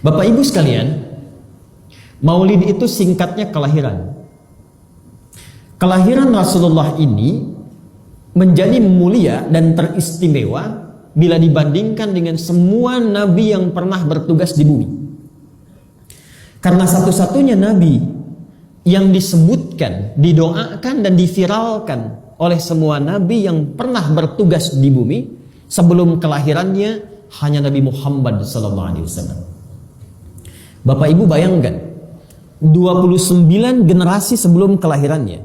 Bapak Ibu sekalian, Maulid itu singkatnya kelahiran. Kelahiran Rasulullah ini menjadi mulia dan teristimewa bila dibandingkan dengan semua nabi yang pernah bertugas di bumi. Karena satu-satunya nabi yang disebutkan, didoakan dan diviralkan oleh semua nabi yang pernah bertugas di bumi sebelum kelahirannya hanya Nabi Muhammad SAW. Bapak Ibu bayangkan, 29 generasi sebelum kelahirannya,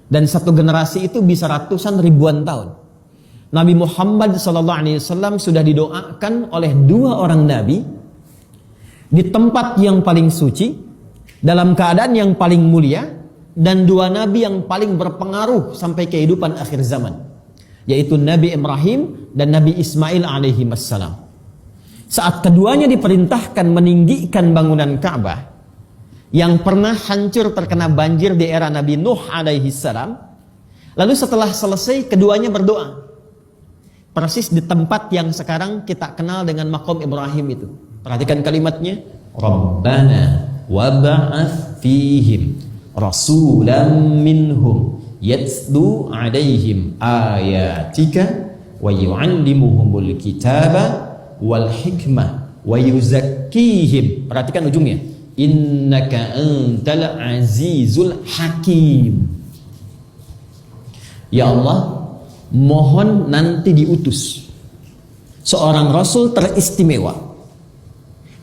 dan satu generasi itu bisa ratusan ribuan tahun. Nabi Muhammad SAW sudah didoakan oleh dua orang nabi di tempat yang paling suci, dalam keadaan yang paling mulia, dan dua nabi yang paling berpengaruh sampai kehidupan akhir zaman, yaitu Nabi Ibrahim dan Nabi Ismail alaihi wassalam. Saat keduanya diperintahkan meninggikan bangunan Ka'bah yang pernah hancur terkena banjir di era Nabi Nuh alaihi salam, lalu setelah selesai keduanya berdoa persis di tempat yang sekarang kita kenal dengan Maqam Ibrahim itu. Perhatikan kalimatnya, Rabbana wab'ats fihim rasulan minhum yatlu 'alaihim ayatika wa yu'allimuhumul kitaba wal hikmah wa yuzakkihim. Perhatikan ujungnya, innaka antal azizul hakim. Ya Allah, mohon nanti diutus seorang rasul teristimewa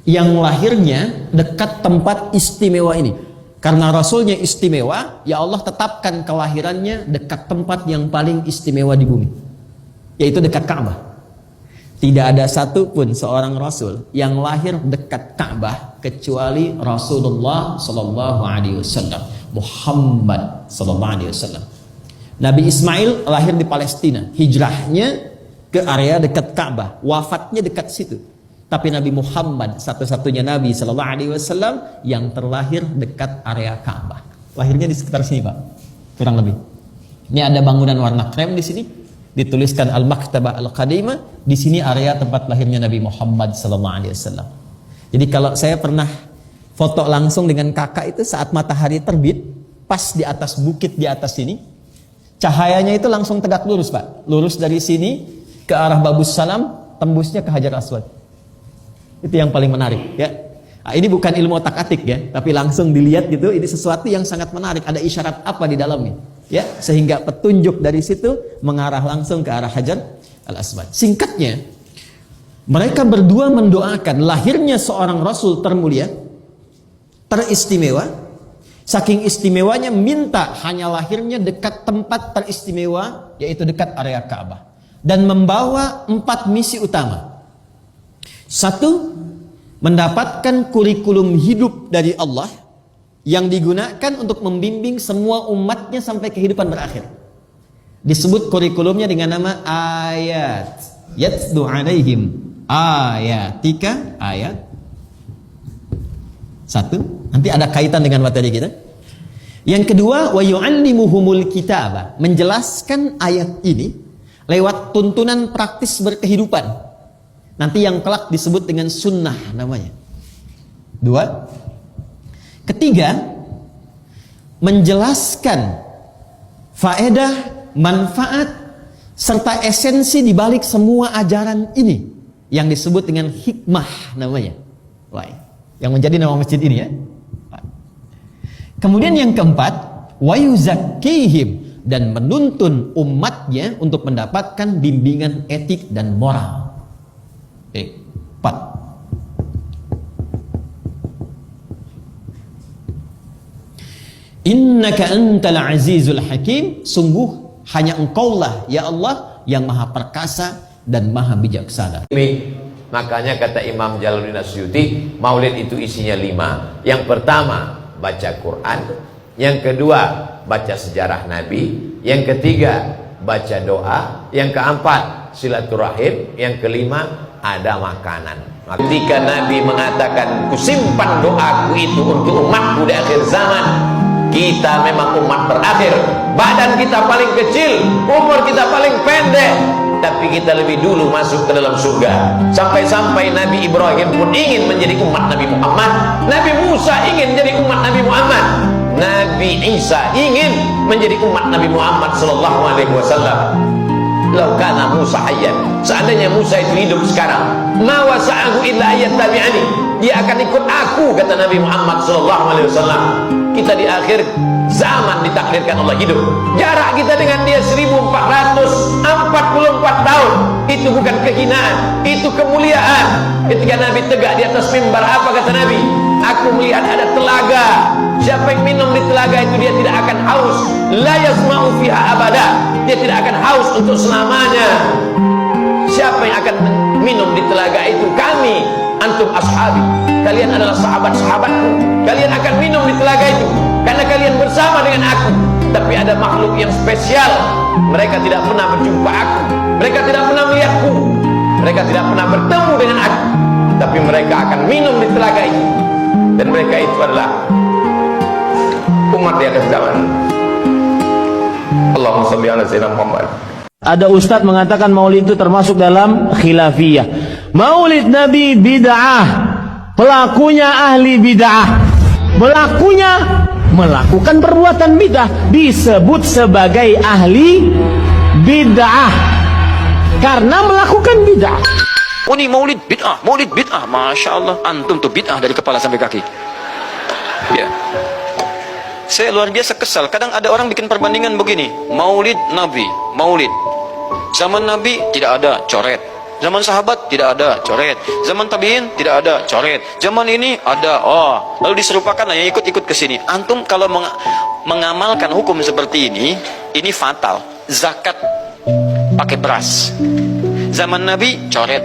yang lahirnya dekat tempat istimewa ini. Karena rasulnya istimewa, ya Allah tetapkan kelahirannya dekat tempat yang paling istimewa di bumi, yaitu dekat Ka'bah. Tidak ada satupun seorang rasul yang lahir dekat Ka'bah kecuali Rasulullah sallallahu alaihi wasallam, Muhammad sallallahu alaihi wasallam. Nabi Ismail lahir di Palestina, hijrahnya ke area dekat Ka'bah, wafatnya dekat situ. Tapi Nabi Muhammad satu-satunya Nabi sallallahu alaihi wasallam yang terlahir dekat area Ka'bah. Lahirnya di sekitar sini, Pak. Kurang lebih. Ini ada bangunan warna krem di sini, dituliskan Al-Maktabah Al-Qadimah. Di sini area tempat lahirnya Nabi Muhammad sallallahu alaihi wasallam. Jadi kalau saya pernah foto langsung dengan kakak itu saat matahari terbit, pas di atas bukit di atas sini, cahayanya itu langsung tegak lurus, Pak. Lurus dari sini ke arah Babus Salam, tembusnya ke Hajar Aswad. Itu yang paling menarik, ya. Nah, ini bukan ilmu otak-atik ya, tapi langsung dilihat gitu, ini sesuatu yang sangat menarik. Ada isyarat apa di dalamnya, ya, sehingga petunjuk dari situ mengarah langsung ke arah Hajar Al-Aswad. Singkatnya, mereka berdua mendoakan lahirnya seorang rasul termulia, teristimewa. Saking istimewanya minta hanya lahirnya dekat tempat teristimewa, yaitu dekat area Ka'bah, dan membawa 4 misi utama. 1, mendapatkan kurikulum hidup dari Allah yang digunakan untuk membimbing semua umatnya sampai kehidupan berakhir. Disebut kurikulumnya dengan nama ayat. Yatlu 'alaihim ayatika, ayat. 1, nanti ada kaitan dengan materi kita. Yang kedua, wa yu'allimuhumul kitaba, menjelaskan ayat ini lewat tuntunan praktis berkehidupan. Nanti yang kelak disebut dengan sunnah namanya. 2, ketiga, menjelaskan faedah, manfaat, serta esensi di balik semua ajaran ini yang disebut dengan hikmah namanya. Wah, yang menjadi nama masjid ini ya. Kemudian yang keempat, wa yuzakkihim, dan menuntun umatnya untuk mendapatkan bimbingan etik dan moral. 4. Innaka antal azizul hakim, sungguh hanya engkaulah ya Allah yang maha perkasa dan maha bijaksana. Makanya kata Imam Jalaluddin Asyuti, maulid itu isinya 5. Yang pertama baca Quran, yang kedua baca sejarah Nabi, yang ketiga baca doa, yang keempat silaturahim, yang kelima ada makanan. Ketika Nabi mengatakan kusimpan doaku itu untuk umatku di akhir zaman, kita memang umat terakhir, badan kita paling kecil, umur kita paling pendek, tapi kita lebih dulu masuk ke dalam surga. Sampai-sampai Nabi Ibrahim pun ingin menjadi umat Nabi Muhammad, Nabi Musa ingin menjadi umat Nabi Muhammad, Nabi Isa ingin menjadi umat Nabi Muhammad sallallahu alaihi wasallam. Lau kana Musa hayyan, seandainya Musa itu hidup sekarang, ma wasa'ahu illa ayat tabi'ani, dia akan ikut aku, kata Nabi Muhammad sallallahu alaihi wasallam. Kita di akhir zaman ditakdirkan Allah hidup, jarak kita dengan dia 1444 tahun. Itu bukan kehinaan, itu kemuliaan. Ketika Nabi tegak di atas mimbar, apa kata Nabi? Aku melihat ada telaga, siapa yang minum di telaga itu dia tidak akan haus, la yasma'u fiha abada, dia tidak akan haus untuk selamanya. Siapa yang akan minum di telaga itu? Kami, antum ashabi, kalian adalah sahabat-sahabatku, kalian akan minum di telaga itu karena kalian bersama dengan aku. Tapi ada makhluk yang spesial, mereka tidak pernah berjumpa aku, mereka tidak pernah melihatku, mereka tidak pernah bertemu dengan aku, tapi mereka akan minum di telaga itu, dan mereka itu adalah umat di akhir zaman. Allahumma shalli ala sayyidina Muhammad. Ada ustadz mengatakan maulid itu termasuk dalam khilafiyah. Maulid Nabi bid'ah, pelakunya ahli bid'ah, pelakunya melakukan perbuatan bid'ah, disebut sebagai ahli bid'ah karena melakukan bid'ah. Oh ini maulid bid'ah, masya Allah, antum tuh bid'ah dari kepala sampai kaki. Ya, saya luar biasa kesal. Kadang ada orang bikin perbandingan begini, maulid Nabi, maulid zaman Nabi tidak ada, coret. Zaman sahabat tidak ada, coret. Zaman tabiin tidak ada, coret. Zaman ini ada, oh, lalu diserupakan yang ikut-ikut ke sini. Antum kalau mengamalkan hukum seperti ini fatal. Zakat pakai beras. Zaman Nabi coret.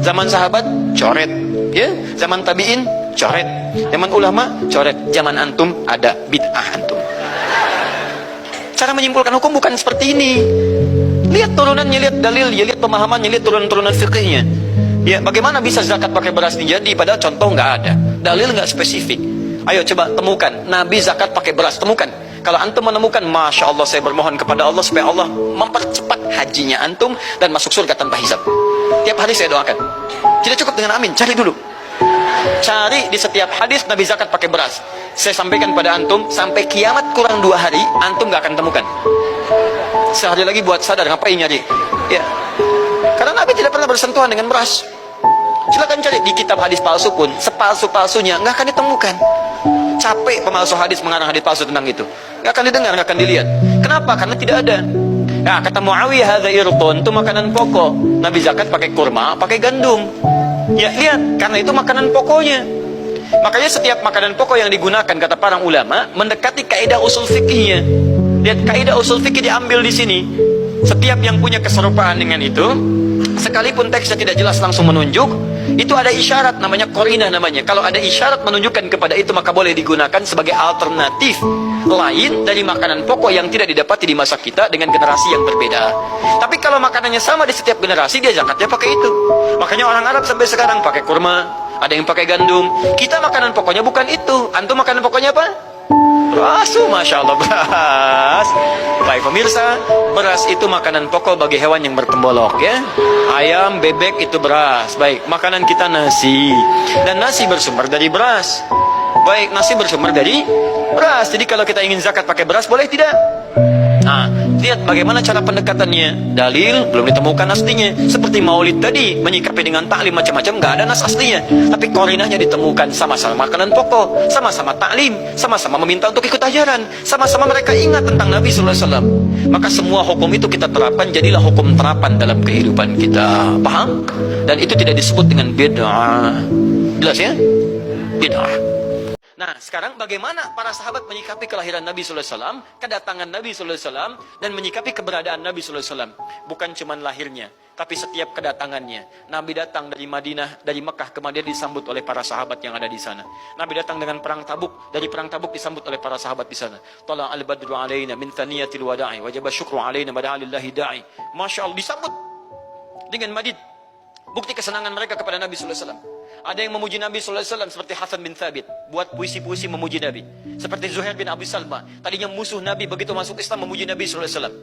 Zaman sahabat coret. Ya, zaman tabiin coret. Zaman ulama coret. Zaman antum ada bid'ah antum. Cara menyimpulkan hukum bukan seperti ini. Lihat turunannya, lihat dalilnya, lihat pemahamannya, lihat turunan-turunan fikihnya. Ya, bagaimana bisa zakat pakai beras ini jadi? Padahal contoh nggak ada, dalil nggak spesifik. Ayo coba temukan, Nabi zakat pakai beras, temukan. Kalau antum menemukan, masya Allah, saya bermohon kepada Allah supaya Allah mempercepat hajinya antum dan masuk surga tanpa hisab. Tiap hari saya doakan. Tidak cukup dengan amin, cari dulu. Cari di setiap hadis Nabi zakat pakai beras. Saya sampaikan pada antum, sampai kiamat kurang 2 hari, antum nggak akan temukan. Sehari lagi buat sadar, ngapain nyari? Ya, karena Nabi tidak pernah bersentuhan dengan beras. Silakan cari di kitab hadis palsu pun, sepalsu-palsunya nggak akan ditemukan. Capek pemalsu hadis mengarang hadis palsu tentang itu, nggak akan didengar, nggak akan dilihat. Kenapa? Karena tidak ada. Nah, kata Muawiyah, hadza irtun, itu makanan pokok. Nabi zakat pakai kurma, pakai gandum. Ya, lihat, karena itu makanan pokoknya. Makanya setiap makanan pokok yang digunakan, kata para ulama, mendekati kaidah usul fikihnya. Lihat, kaidah usul fikih diambil di sini. Setiap yang punya keserupaan dengan itu, sekalipun teksnya tidak jelas langsung menunjuk, itu ada isyarat, namanya qarinah namanya. Kalau ada isyarat menunjukkan kepada itu, maka boleh digunakan sebagai alternatif lain dari makanan pokok yang tidak didapati di masa kita dengan generasi yang berbeda. Tapi kalau makanannya sama di setiap generasi, dia zakatnya pakai itu. Makanya orang Arab sampai sekarang pakai kurma, ada yang pakai gandum. Kita makanan pokoknya bukan itu. Antum makanan pokoknya apa? Beras, masya Allah, beras. Baik pemirsa, beras itu makanan pokok bagi hewan yang bertembolok, ya. Ayam, bebek itu beras. Baik, makanan kita nasi, dan nasi bersumber dari beras. Baik, nasi bersumber dari beras. Jadi kalau kita ingin zakat pakai beras, boleh tidak? Nah, lihat bagaimana cara pendekatannya. Dalil belum ditemukan aslinya. Seperti maulid tadi, menyikapi dengan taklim macam-macam, nggak ada nas aslinya. Tapi korinahnya ditemukan, sama-sama makanan pokok, sama-sama taklim, sama-sama meminta untuk ikut ajaran, sama-sama mereka ingat tentang Nabi sallallahu alaihi wasallam. Maka semua hukum itu kita terapkan, jadilah hukum terapan dalam kehidupan kita. Paham? Dan itu tidak disebut dengan bid'ah. Jelas ya? Bid'ah. Nah, sekarang bagaimana para sahabat menyikapi kelahiran Nabi sallallahu alaihi wasallam, kedatangan Nabi sallallahu alaihi wasallam, dan menyikapi keberadaan Nabi sallallahu alaihi wasallam? Bukan cuma lahirnya, tapi setiap kedatangannya. Nabi datang dari Madinah, dari Mekah ke Madinah disambut oleh para sahabat yang ada di sana. Nabi datang dengan perang Tabuk, dari perang Tabuk disambut oleh para sahabat di sana. Tala al-badru alaina min thaniyatil wada'i, wajaba syukru alaina bada'alillahi da'i. Masya Allah, disambut dengan madid. Bukti kesenangan mereka kepada Nabi sallallahu alaihi wasallam. Ada yang memuji Nabi sallallahu alaihi wasallam seperti Hasan bin Thabit, buat puisi-puisi memuji Nabi. Seperti Zuhair bin Abi Salma, tadinya musuh Nabi, begitu masuk Islam memuji Nabi sallallahu alaihi wasallam.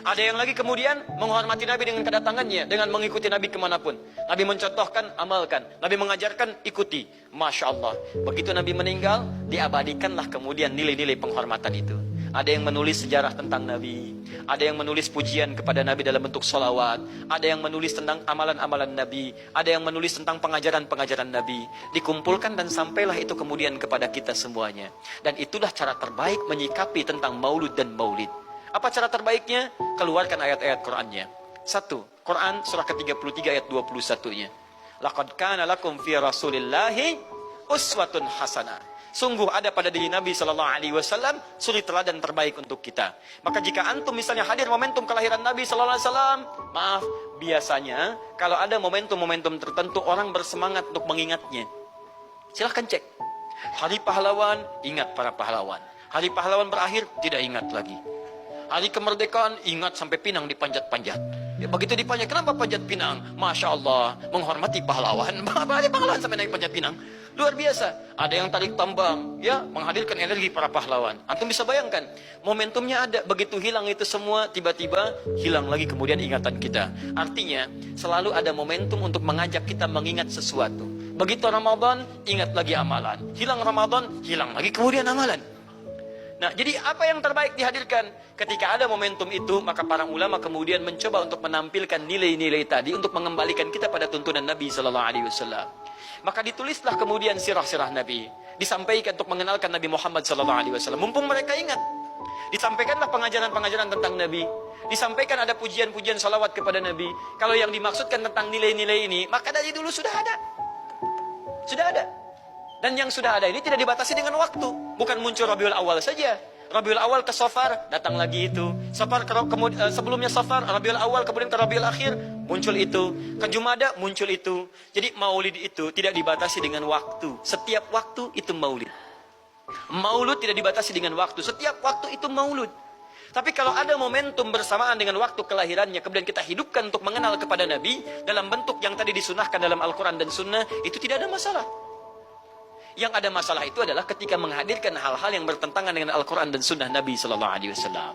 Ada yang lagi kemudian menghormati Nabi dengan kedatangannya, dengan mengikuti Nabi kemanapun. Nabi mencontohkan, amalkan. Nabi mengajarkan, ikuti. Masya Allah. Begitu Nabi meninggal, diabadikanlah kemudian nilai-nilai penghormatan itu. Ada yang menulis sejarah tentang Nabi. Ada yang menulis pujian kepada Nabi dalam bentuk sholawat. Ada yang menulis tentang amalan-amalan Nabi. Ada yang menulis tentang pengajaran-pengajaran Nabi. Dikumpulkan dan sampailah itu kemudian kepada kita semuanya. Dan itulah cara terbaik menyikapi tentang maulud dan maulid. Apa cara terbaiknya? Keluarkan ayat-ayat Qur'annya. 1. Quran surah ke-33 ayat 21-nya. Laqad kana lakum fi Rasulillahi uswatun hasanah. Sungguh ada pada diri Nabi sallallahu alaihi wasallam suri teladan terbaik untuk kita. Maka jika antum misalnya hadir momentum kelahiran Nabi sallallahu alaihi wasallam, maaf, biasanya kalau ada momentum-momentum tertentu orang bersemangat untuk mengingatnya. Silahkan cek. Hari pahlawan, ingat para pahlawan. Hari pahlawan berakhir, tidak ingat lagi. Hari kemerdekaan, ingat sampai pinang dipanjat-panjat. Ya, begitu dipanjat, kenapa panjat pinang? Masya Allah, menghormati pahlawan. Ada pahlawan sampai naik panjat pinang. Luar biasa. Ada yang tarik tambang, ya, menghadirkan energi para pahlawan. Antum bisa bayangkan, momentumnya ada. Begitu hilang itu semua, tiba-tiba hilang lagi kemudian ingatan kita. Artinya, selalu ada momentum untuk mengajak kita mengingat sesuatu. Begitu Ramadan, ingat lagi amalan. Hilang Ramadan, hilang lagi kemudian amalan. Nah, jadi apa yang terbaik dihadirkan? Ketika ada momentum itu, maka para ulama kemudian mencoba untuk menampilkan nilai-nilai tadi untuk mengembalikan kita pada tuntunan Nabi sallallahu alaihi wasallam. Maka ditulislah kemudian sirah-sirah Nabi, disampaikan untuk mengenalkan Nabi Muhammad sallallahu alaihi wasallam. Mumpung mereka ingat, disampaikanlah pengajaran-pengajaran tentang Nabi, disampaikan ada pujian-pujian salawat kepada Nabi. Kalau yang dimaksudkan tentang nilai-nilai ini, maka dari dulu sudah ada. Sudah ada. Dan yang sudah ada ini tidak dibatasi dengan waktu. Bukan muncul Rabiul Awal saja. Rabiul Awal ke Safar, datang lagi itu. Safar sebelumnya Safar, Rabiul Awal kemudian ke Rabiul Akhir, muncul itu. Ke Jumada, muncul itu. Jadi maulid itu tidak dibatasi dengan waktu. Setiap waktu itu maulid. Maulud tidak dibatasi dengan waktu. Setiap waktu itu maulud. Tapi kalau ada momentum bersamaan dengan waktu kelahirannya, kemudian kita hidupkan untuk mengenal kepada Nabi, dalam bentuk yang tadi disunahkan dalam Al-Quran dan Sunnah, itu tidak ada masalah. Yang ada masalah itu adalah ketika menghadirkan hal-hal yang bertentangan dengan Al-Quran dan Sunnah Nabi Sallallahu Alaihi Wasallam.